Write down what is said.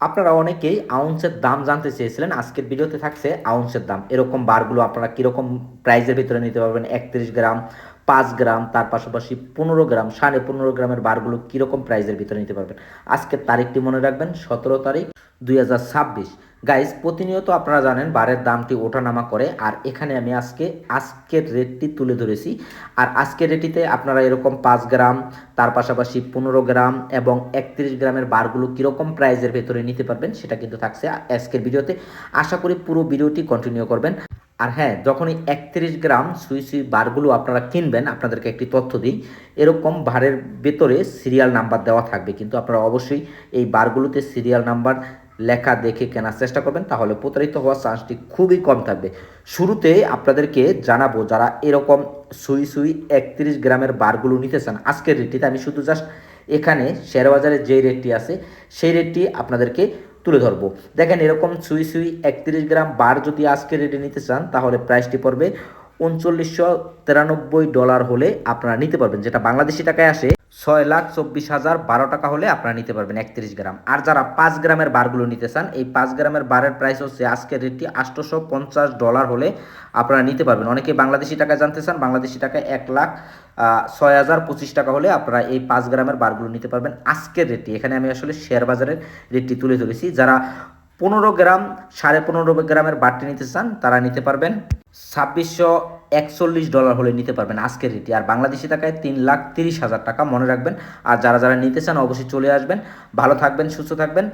আপনারা অনেকেই আউন্সের দাম জানতে চেয়েছিলেন। আজকের ভিডিওতে থাকছে আউন্সের দাম। এরকম বারগুলো আপনারা কিরকম প্রাইসের ভিতরে নিতে পারবেন। ৩১ গ্রাম, ৫ গ্রাম, তার পাশাপাশি ১৫ গ্রাম, ১৫.৫ গ্রামের বারগুলো কিরকম প্রাইসের ভিতরে নিতে পারবেন। আজকের তারিখটি মনে রাখবেন, ১৭ তারিখ ২০২৬। গাইজ, প্রতিনিয়ত আপনারা জানেন বারের দামটি ওঠানামা করে, আর এখানে আমি আজকের রেটটি তুলে ধরেছি। আর আজকের রেটিতে আপনারা এরকম ৫ গ্রাম, তার পাশাপাশি ১৫ গ্রাম এবং ৩১ গ্রামের বারগুলো কীরকম প্রাইসের ভেতরে নিতে পারবেন সেটা কিন্তু থাকছে আজকের ভিডিওতে। আশা করি পুরো ভিডিওটি কন্টিনিউ করবেন। আর হ্যাঁ, যখনই ৩১ গ্রাম সুই সুই বারগুলো আপনারা কিনবেন, আপনাদেরকে একটি তথ্য দিই, এরকম বারের ভেতরে সিরিয়াল নাম্বার দেওয়া থাকবে, কিন্তু আপনারা অবশ্যই এই বারগুলোতে সিরিয়াল নাম্বার লেখা দেখে কেনার চেষ্টা করবেন, তাহলে প্রতারিত হওয়ার চান্সটি খুবই কম থাকবে। শুরুতে আপনাদেরকে জানাবো, যারা এরকম সুই সুই ৩১ গ্রামের বারগুলো নিতে চান, আজকের রেটটিতে আমি শুধু জাস্ট এখানে শেয়ার বাজারে যে রেটটি আছে সেই রেটটি আপনাদেরকে তুলে ধরবো। দেখেন, এরকম সুই সুই ৩১ গ্রাম বার যদি আজকের রেটে নিতে চান, তাহলে প্রাইসটি পড়বে $৩৯৯৯ হলে আপনারা নিতে পারবেন, যেটা বাংলাদেশি টাকায় আসে ৬,২৪,০১২ টাকা হলে আপনারা নিতে পারবেন ৩১ গ্রাম। আর যারা ৫ গ্রামের বারগুলো নিতে চান, এই 5 গ্রামের বারের প্রাইস হচ্ছে আজকের রেটটি $৮৫০ হলে আপনারা নিতে পারবেন। অনেকে বাংলাদেশি টাকায় জানতে চান, বাংলাদেশি টাকায় ১,০৬,০২৫ টাকা হলে আপনারা এই ৫ গ্রামের বারগুলো নিতে পারবেন আজকের রেটটি। এখানে আমি আসলে শেয়ার বাজারের রেটটি তুলে ধরেছি। যারা ১৫ গ্রাম, ১৫.৫ গ্রামের বারটি নিতে চান, তারা নিতে পারবেন $২৬৪১ হলে নিতে পারবেন আজকের রেটে। আর বাংলাদেশি টাকায় ৩,৩০,০০০ টাকা, মনে রাখবেন। আর যারা যারা নিতে চান অবশ্যই চলে আসবেন। ভালো থাকবেন, সুস্থ থাকবেন।